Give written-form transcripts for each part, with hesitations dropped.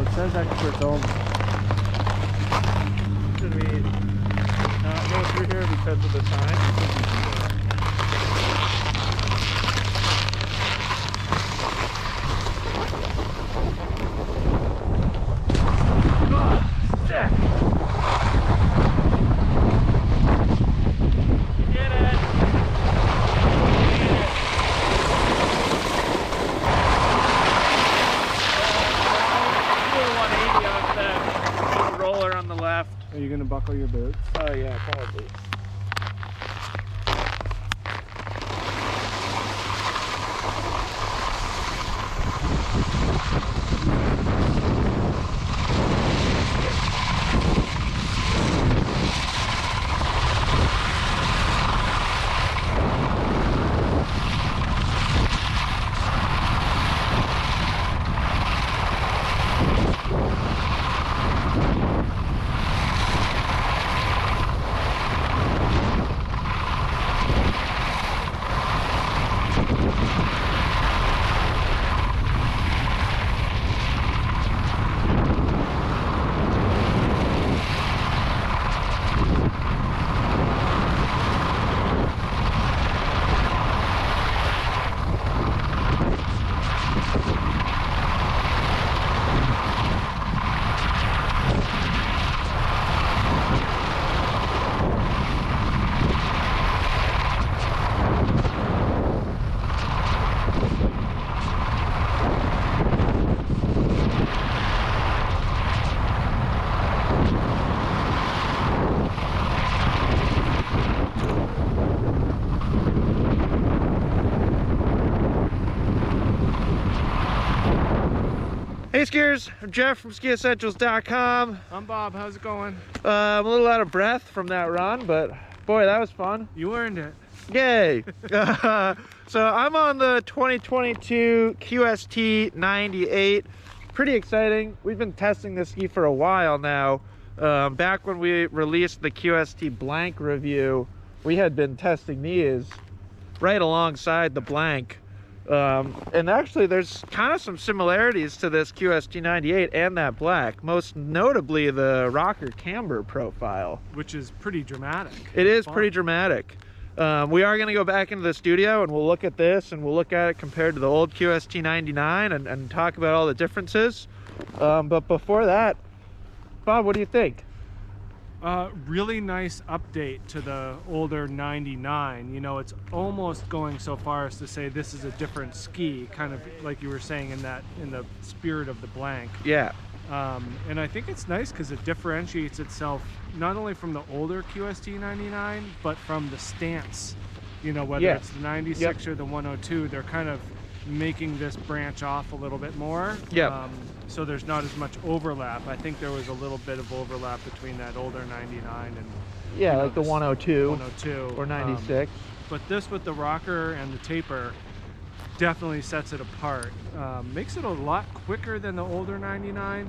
it says experts only. Should we not go through here because of the sign? Are you gonna buckle your boots? Oh yeah, probably. Hey skiers, I'm Jeff from skiessentials.com. I'm Bob, how's it going? I'm a little out of breath from that run, but boy, that was fun. You earned it. Yay! So I'm on the 2022 QST 98. Pretty exciting. We've been testing this ski for a while now. Back when we released the QST Blank review, we had been testing these right alongside the Blank. And actually there's kind of some similarities to this QST 98 and that Black, most notably the rocker camber profile, which is pretty dramatic. It is pretty dramatic. We are going to go back into the studio and we'll look at this and we'll look at it compared to the old QST 99 and talk about all the differences. But before that, Bob, what do you think? Really nice update to the older 99. You know, it's almost going so far as to say this is a different ski, kind of like you were saying in the spirit of the Blank. Yeah. And I think it's nice because it differentiates itself not only from the older QST 99, but from the stance. You know, whether it's the 96 or the 102, they're kind of making this branch off a little bit more. Yeah. So there's not as much overlap. I think there was a little bit of overlap between that older 99 and like the 102 or 96. But this with the rocker and the taper definitely sets it apart. Makes it a lot quicker than the older 99,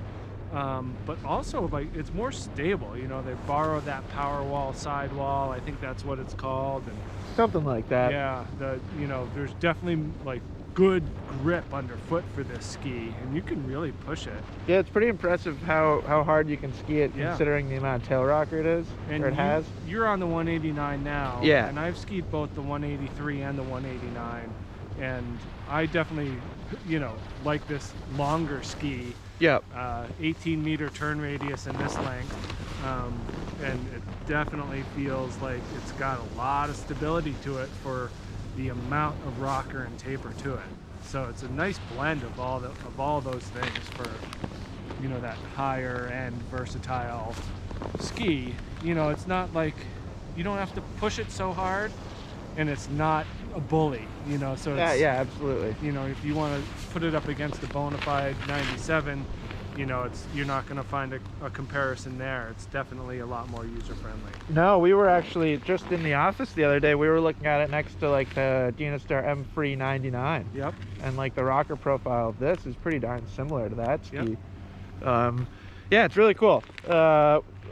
but also like it's more stable. You know, they borrowed that Powerwall sidewall. I think that's what it's called, and something like that. Yeah, there's definitely like good grip underfoot for this ski, and you can really push it. Yeah, it's pretty impressive how hard you can ski it, considering the amount of tail rocker it is, and or it has. You're on the 189 now. Yeah. And I've skied both the 183 and the 189, and I definitely, like this longer ski. Yep. 18-meter turn radius in this length, and it definitely feels like it's got a lot of stability to it for the amount of rocker and taper to it. So it's a nice blend of all those things for that higher end versatile ski. It's not like you don't have to push it so hard, and it's not a bully, so it's, yeah, absolutely. If you want to put it up against the bona fide 97, you're not going to find a comparison there. It's definitely a lot more user friendly. No, we were actually just in the office the other day. We were looking at it next to like the Dynastar M3 99. Yep. And like the rocker profile of this is pretty darn similar to that ski. Yep. Yeah, it's really cool.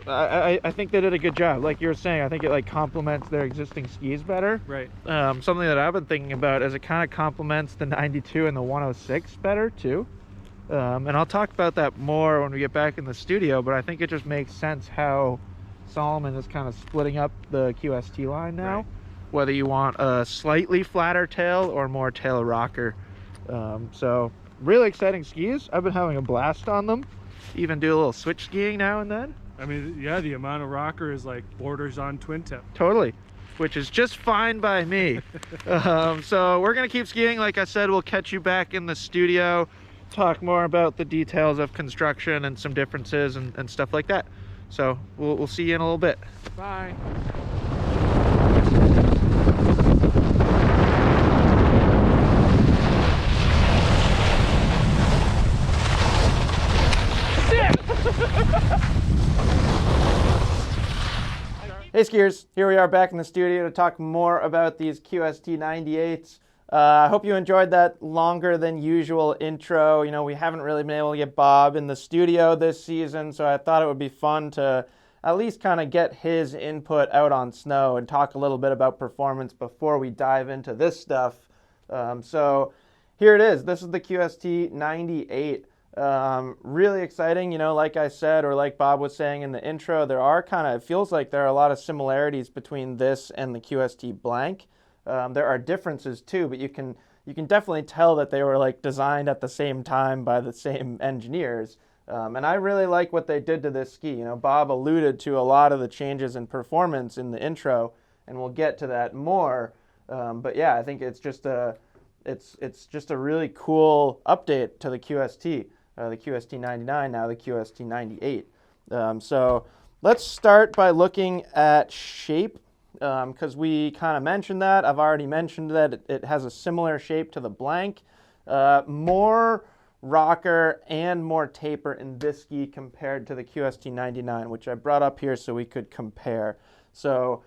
I think they did a good job. Like you were saying, I think it like complements their existing skis better. Right. Something that I've been thinking about is it kind of complements the 92 and the 106 better too. And I'll talk about that more when we get back in the studio, but I think it just makes sense how Salomon is kind of splitting up the QST line now, Right. whether you want a slightly flatter tail or more tail rocker. So really exciting skis. I've been having a blast on them. Even do a little switch skiing now and then. I mean, yeah, the amount of rocker is like borders on twin tip. Totally, which is just fine by me. So we're gonna keep skiing. Like I said, we'll catch you back in the studio, talk more about the details of construction and some differences and stuff like that. So we'll see you in a little bit. Bye. Hey skiers, here we are back in the studio to talk more about these QST 98s. I hope you enjoyed that longer than usual intro. You know, we haven't really been able to get Bob in the studio this season, so I thought it would be fun to at least kind of get his input out on snow and talk a little bit about performance before we dive into this stuff. So here it is. This is the QST 98. Really exciting, you know, like I said, or like Bob was saying in the intro, it feels like there are a lot of similarities between this and the QST Blank. There are differences too, but you can definitely tell that they were like designed at the same time by the same engineers. And I really like what they did to this ski. You know, Bob alluded to a lot of the changes in performance in the intro, and we'll get to that more. But yeah, I think it's just a really cool update to the QST. The QST 99, now the QST 98. So let's start by looking at shape, because we kind of mentioned that. I've already mentioned that it has a similar shape to the Blank. More rocker and more taper in this ski compared to the QST 99, which I brought up here so we could compare. So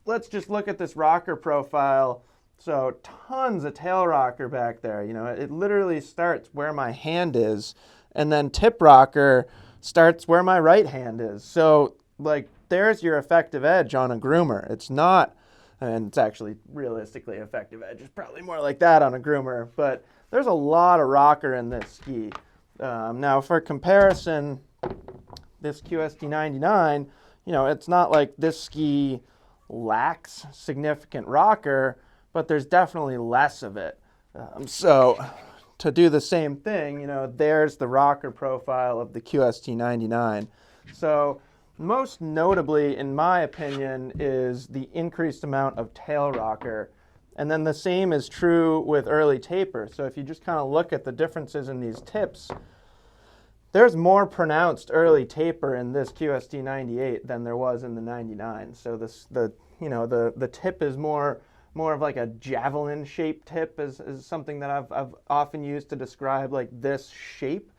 let's just look at this rocker profile. So tons of tail rocker back there. You know, it literally starts where my hand is, and then tip rocker starts where my right hand is. So like there's your effective edge on a groomer. It's not, and it's actually realistically effective edge. It's probably more like that on a groomer, but there's a lot of rocker in this ski. Now for comparison, this QST 99, you know, it's not like this ski lacks significant rocker, but there's definitely less of it. So to do the same thing, you know, there's the rocker profile of the QST 99. So most notably, in my opinion, is the increased amount of tail rocker. And then the same is true with early taper. So if you just kind of look at the differences in these tips, there's more pronounced early taper in this QST 98 than there was in the 99. So the tip is more of like a javelin shaped tip is something that I've often used to describe like this shape.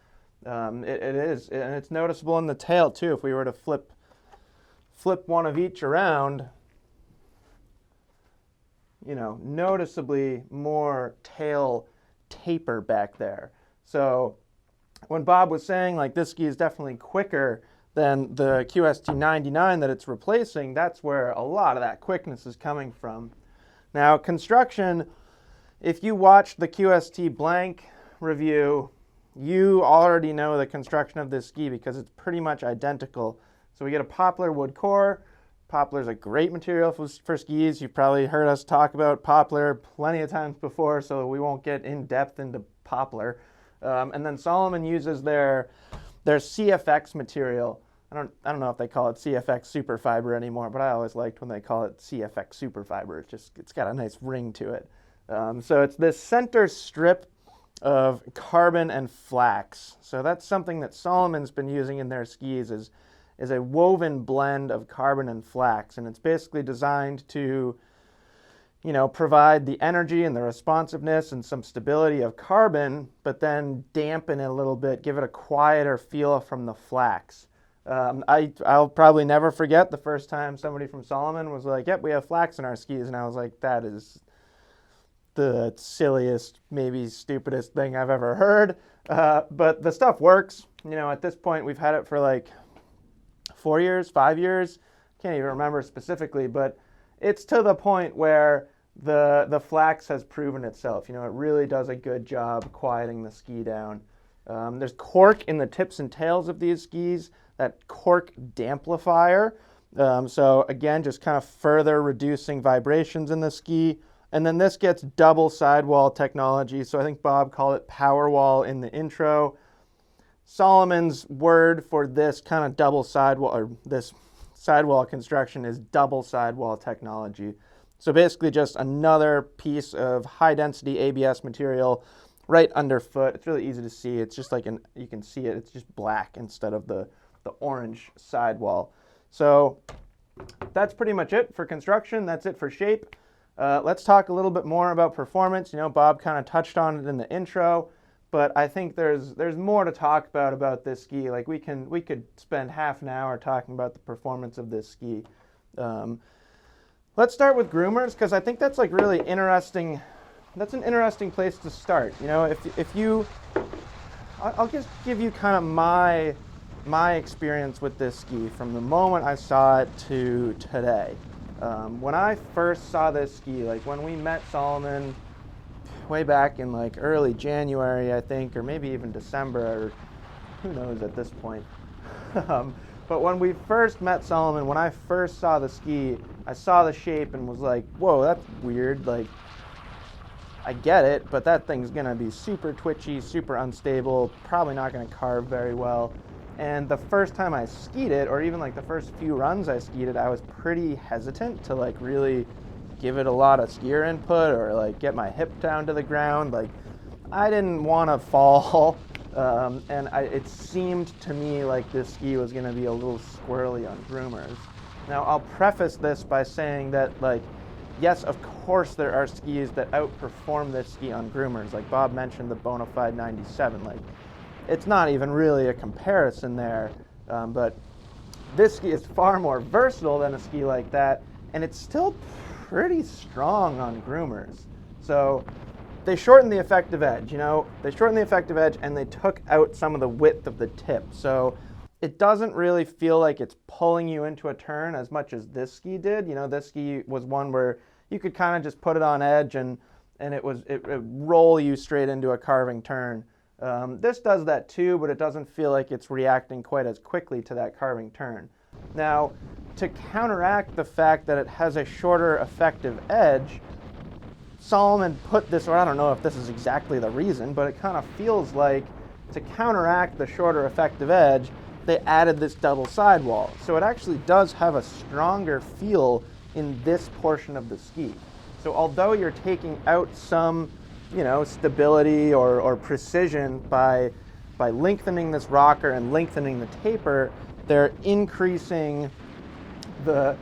It is, and it's noticeable in the tail too. If we were to flip one of each around, you know, noticeably more tail taper back there. So when Bob was saying like this ski is definitely quicker than the QST 99 that it's replacing, that's where a lot of that quickness is coming from. Now, construction, if you watched the QST Blank review, you already know the construction of this ski because it's pretty much identical. So we get a poplar wood core. Poplar is a great material for skis. You've probably heard us talk about poplar plenty of times before, so we won't get in depth into poplar. And then Salomon uses their CFX material. I don't know if they call it CFX Superfiber anymore, but I always liked when they call it CFX Superfiber. It's got a nice ring to it. So it's this center strip of carbon and flax. So that's something that Salomon's been using in their skis is a woven blend of carbon and flax, and it's basically designed to, you know, provide the energy and the responsiveness and some stability of carbon, but then dampen it a little bit, give it a quieter feel from the flax. I'll probably never forget the first time somebody from Salomon was like, yep, we have flax in our skis. And I was like, that is the silliest, maybe stupidest thing I've ever heard. But the stuff works. You know, at this point, we've had it for like 4 years, 5 years. Can't even remember specifically, but it's to the point where the flax has proven itself. You know, it really does a good job quieting the ski down. There's cork in the tips and tails of these skis, that cork damplifier. So again, just kind of further reducing vibrations in the ski. And then this gets double sidewall technology. So I think Bob called it Powerwall in the intro. Salomon's word for this kind of double sidewall, or this sidewall construction, is double sidewall technology. So basically just another piece of high density ABS material right underfoot. It's really easy to see. It's just like you can see it, it's just black instead of the orange sidewall. So that's pretty much it for construction. That's it for shape. Let's talk a little bit more about performance. You know, Bob kind of touched on it in the intro, but I think there's more to talk about this ski. Like we could spend half an hour talking about the performance of this ski. Let's start with groomers, because I think that's like really interesting. That's an interesting place to start. You know, I'll just give you kind of my experience with this ski from the moment I saw it to today. When I first saw this ski, like when we met Salomon way back in like early January, I think, or maybe even December, or who knows at this point. But when we first met Salomon, when I first saw the ski, I saw the shape and was like, whoa, that's weird. Like, I get it, but that thing's gonna be super twitchy, super unstable, probably not gonna carve very well. And the first time I skied it, or even like the first few runs I skied it, I was pretty hesitant to like really give it a lot of skier input or like get my hip down to the ground. Like, I didn't want to fall, and it seemed to me like this ski was going to be a little squirrely on groomers. Now, I'll preface this by saying that, like, yes, of course there are skis that outperform this ski on groomers. Like Bob mentioned, the Bonafide 97. Like, it's not even really a comparison there, but this ski is far more versatile than a ski like that, and it's still pretty strong on groomers. So they shortened the effective edge, you know, and they took out some of the width of the tip. So it doesn't really feel like it's pulling you into a turn as much as this ski did. You know, this ski was one where you could kind of just put it on edge and it roll you straight into a carving turn. This does that too, but it doesn't feel like it's reacting quite as quickly to that carving turn. Now, to counteract the fact that it has a shorter effective edge, Salomon put this, or I don't know if this is exactly the reason, but it kind of feels like to counteract the shorter effective edge, they added this double sidewall. So it actually does have a stronger feel in this portion of the ski. So although you're taking out some, you know, stability or precision by lengthening this rocker and lengthening the taper, they're increasing the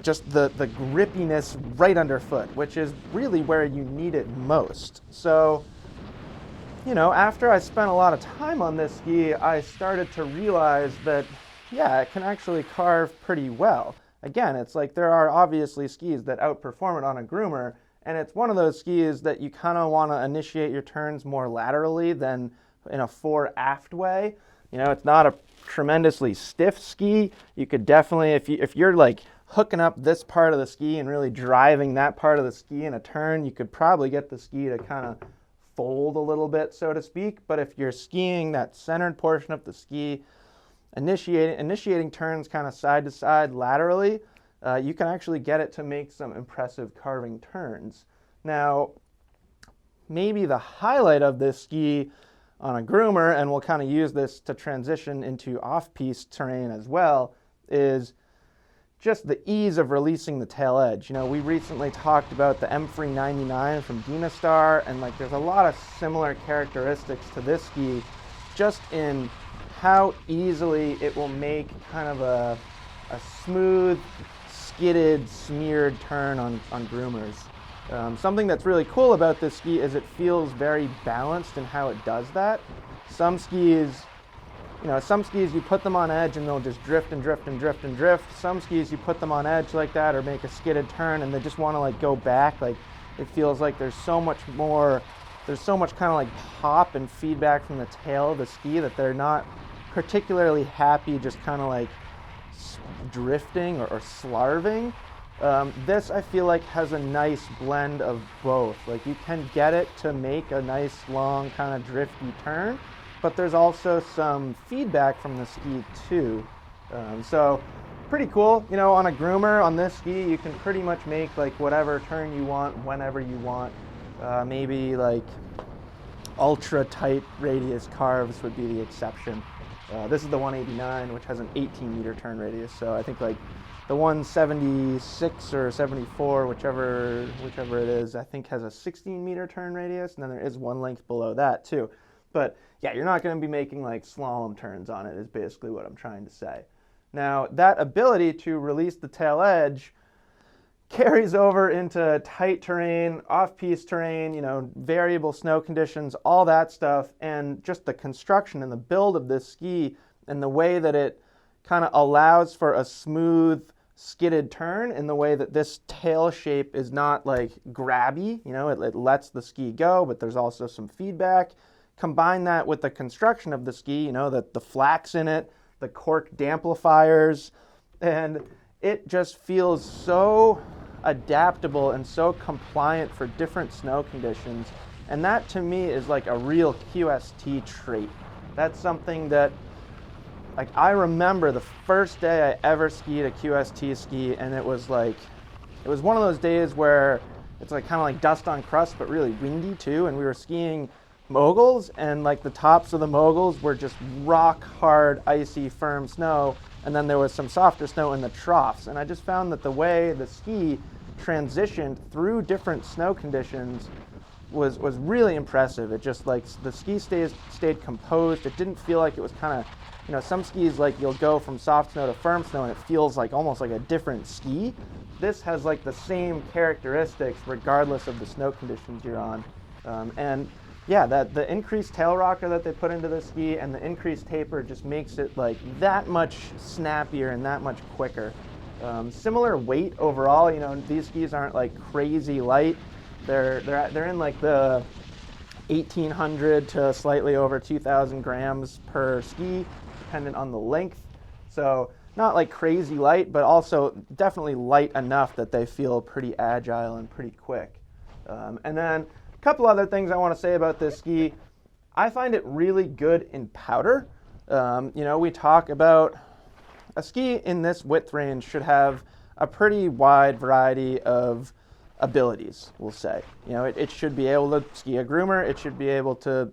grippiness right underfoot, which is really where you need it most. So, you know, after I spent a lot of time on this ski, I started to realize that, yeah, it can actually carve pretty well. Again, it's like there are obviously skis that outperform it on a groomer, and it's one of those skis that you kind of want to initiate your turns more laterally than in a fore-aft way. You know, it's not a tremendously stiff ski. You could definitely, if you're like hooking up this part of the ski and really driving that part of the ski in a turn, you could probably get the ski to kind of fold a little bit, so to speak. But if you're skiing that centered portion of the ski, initiating turns kind of side to side laterally, you can actually get it to make some impressive carving turns. Now, maybe the highlight of this ski on a groomer, and we'll kind of use this to transition into off-piste terrain as well, is just the ease of releasing the tail edge. You know, we recently talked about the M3 99 from Dynastar, and like there's a lot of similar characteristics to this ski, just in how easily it will make kind of a smooth, skidded, smeared turn on groomers. Something that's really cool about this ski is it feels very balanced in how it does that. Some skis you put them on edge and they'll just drift and drift and drift and drift. Some skis you put them on edge like that or make a skidded turn and they just want to like go back. Like it feels like there's so much kind of like pop and feedback from the tail of the ski that they're not particularly happy just kind of like drifting or slarving. This I feel like has a nice blend of both. Like you can get it to make a nice long kind of drifty turn, but there's also some feedback from the ski too. So pretty cool. You know, on a groomer, on this ski, you can pretty much make like whatever turn you want, whenever you want. Maybe like ultra tight radius carves would be the exception. This is the 189, which has an 18-meter turn radius. So I think like the 176 or 74, whichever it is, I think has a 16-meter turn radius, and then there is one length below that too. But yeah, you're not going to be making like slalom turns on it, is basically what I'm trying to say. Now, that ability to release the tail edge carries over into tight terrain, off-piste terrain, you know, variable snow conditions, all that stuff, and just the construction and the build of this ski and the way that it kind of allows for a smooth, skidded turn in the way that this tail shape is not like grabby, you know, it lets the ski go, but there's also some feedback. Combine that with the construction of the ski, you know, the flax in it, the cork damplifiers, and it just feels so adaptable and so compliant for different snow conditions. And that to me is like a real QST trait. That's something that, like, I remember the first day I ever skied a QST ski, and it was one of those days where it's like kind of like dust on crust, but really windy too, and we were skiing moguls, and like the tops of the moguls were just rock hard, icy, firm snow, and then there was some softer snow in the troughs. And I just found that the way the ski transitioned through different snow conditions was really impressive. It just, like, the ski stayed composed. It didn't feel like it was kind of, you know, some skis, like, you'll go from soft snow to firm snow and it feels like almost like a different ski. This has like the same characteristics regardless of the snow conditions you're on. And yeah, the increased tail rocker that they put into the ski and the increased taper just makes it like that much snappier and that much quicker. Similar weight overall, you know, these skis aren't like crazy light. They're in like the 1,800 to slightly over 2,000 grams per ski, dependent on the length. So not like crazy light, but also definitely light enough that they feel pretty agile and pretty quick. And then a couple other things I want to say about this ski. I find it really good in powder. You know, we talk about a ski in this width range should have a pretty wide variety of abilities, we'll say. You know, it should be able to ski a groomer. It should be able to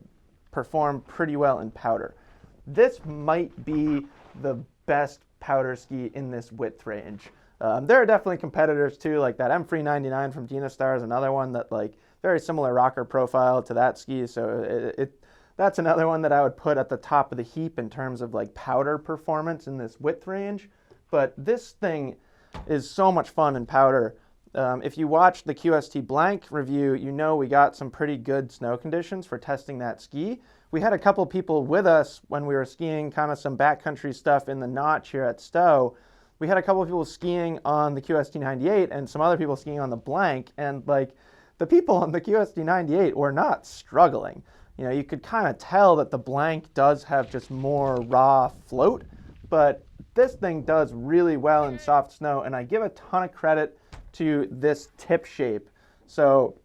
perform pretty well in powder. This might be the best powder ski in this width range. There are definitely competitors too, like that M399 from Dynastar is another one that, like, very similar rocker profile to that ski. So that's another one that I would put at the top of the heap in terms of like powder performance in this width range. But this thing is so much fun in powder. If you watch the QST Blank review, you know we got some pretty good snow conditions for testing that ski. We had a couple people with us when we were skiing kind of some backcountry stuff in the Notch here at Stowe. We had a couple of people skiing on the QST 98 and some other people skiing on the Blank, and like the people on the QST 98 were not struggling. You know, you could kind of tell that the Blank does have just more raw float, but this thing does really well in soft snow, and I give a ton of credit to this tip shape. So,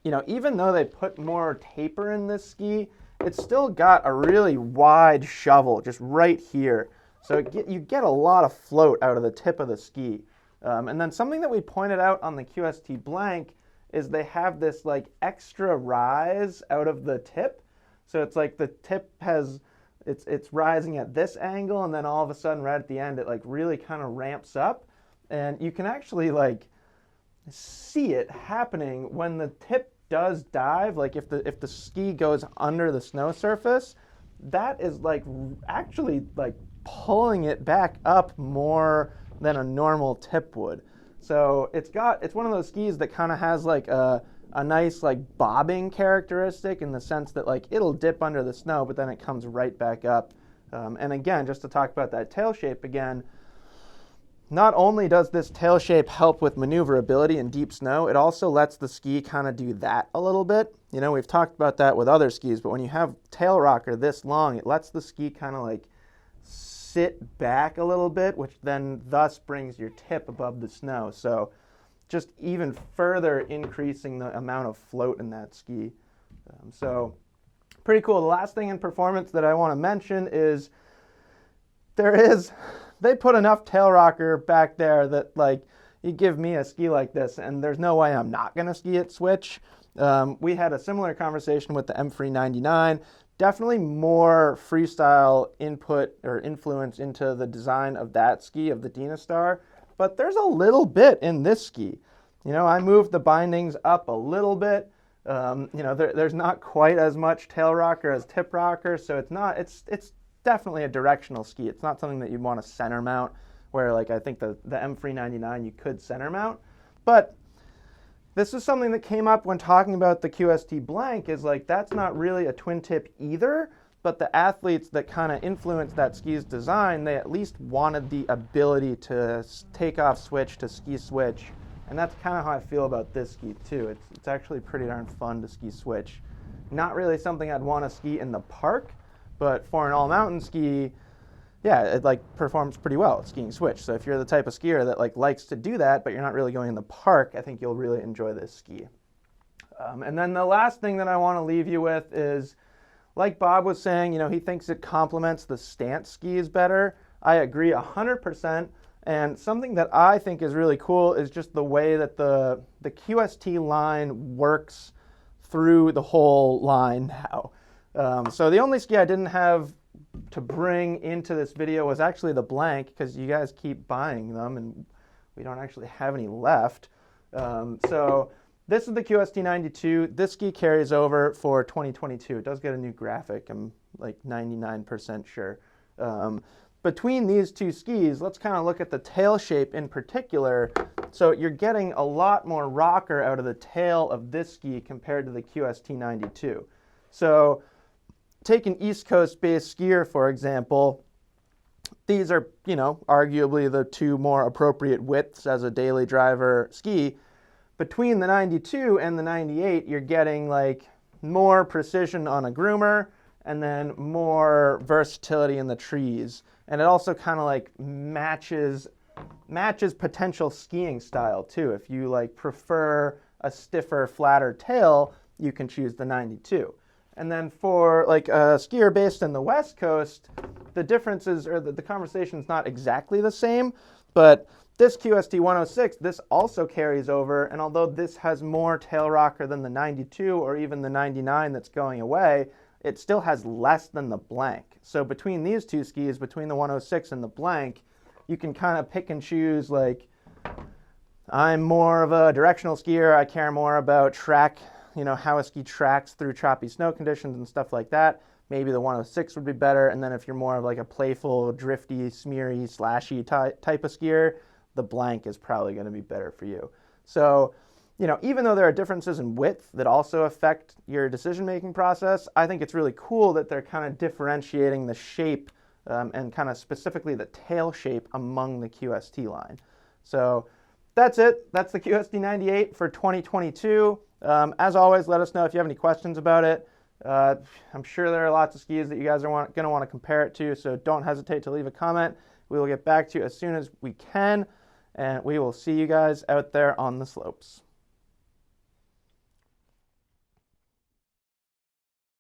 you know, even though they put more taper in this ski, it's still got a really wide shovel just right here. So you get a lot of float out of the tip of the ski. And then something that we pointed out on the QST Blank is they have this like extra rise out of the tip. So it's like the tip has, it's rising at this angle, and then all of a sudden right at the end it like really kind of ramps up. And you can actually like see it happening when the tip does dive. Like if the ski goes under the snow surface, that is like actually like pulling it back up more than a normal tip would. So it's one of those skis that kind of has like a nice like bobbing characteristic in the sense that like it'll dip under the snow, but then it comes right back up. And again, just to talk about that tail shape again, not only does this tail shape help with maneuverability in deep snow, it also lets the ski kind of do that a little bit. You know, we've talked about that with other skis, but when you have tail rocker this long, it lets the ski kind of like sit back a little bit, which then thus brings your tip above the snow. So just even further increasing the amount of float in that ski. So pretty cool. The last thing in performance that I want to mention is they put enough tail rocker back there that, like, you give me a ski like this and there's no way I'm not going to ski it switch. We had a similar conversation with the M399. Definitely more freestyle input or influence into the design of that ski, of the Dynastar, but there's a little bit in this ski. You know, I moved the bindings up a little bit. You know, there's not quite as much tail rocker as tip rocker, so it's definitely a directional ski. It's not something that you'd want to center mount, where, like, I think the M399 you could center mount. But this is something that came up when talking about the QST Blank, is like, that's not really a twin tip either, but the athletes that kind of influenced that ski's design, they at least wanted the ability to take off switch to ski switch. And that's kind of how I feel about this ski too. It's actually pretty darn fun to ski switch. Not really something I'd want to ski in the park, but for an all mountain ski, yeah, it like performs pretty well at skiing switch. So if you're the type of skier that like likes to do that, but you're not really going in the park, I think you'll really enjoy this ski. And then the last thing that I want to leave you with is, like Bob was saying, you know, he thinks it complements the stance skis better. I agree 100%. And something that I think is really cool is just the way that the QST line works through the whole line now. So the only ski I didn't have to bring into this video was actually the Blank, because you guys keep buying them and we don't actually have any left. So this is the QST 92. This ski carries over for 2022. It does get a new graphic, I'm like 99% sure. Between these two skis, let's kind of look at the tail shape in particular. So you're getting a lot more rocker out of the tail of this ski compared to the QST 92. So take an East Coast based skier, for example. These are, you know, arguably the two more appropriate widths as a daily driver ski. Between the 92 and the 98, you're getting like more precision on a groomer and then more versatility in the trees. And it also kind of like matches potential skiing style too. If you like prefer a stiffer, flatter tail, you can choose the 92. And then for like a skier based in the West Coast, the differences, or the conversation's not exactly the same, but this QST 106, this also carries over, and although this has more tail rocker than the 92 or even the 99 that's going away, it still has less than the Blank. So between these two skis, between the 106 and the Blank, you can kind of pick and choose, like, I'm more of a directional skier, I care more about track, you know, how a ski tracks through choppy snow conditions and stuff like that. Maybe the 106 would be better. And then if you're more of like a playful, drifty, smeary, slashy type of skier, the Blank is probably going to be better for you. So, you know, even though there are differences in width that also affect your decision-making process, I think it's really cool that they're kind of differentiating the shape and kind of specifically the tail shape among the QST line. So that's it. That's the QST 98 for 2022. As always, let us know if you have any questions about it. I'm sure there are lots of skis that you guys are going to want to compare it to, so don't hesitate to leave a comment. We will get back to you as soon as we can, and we will see you guys out there on the slopes.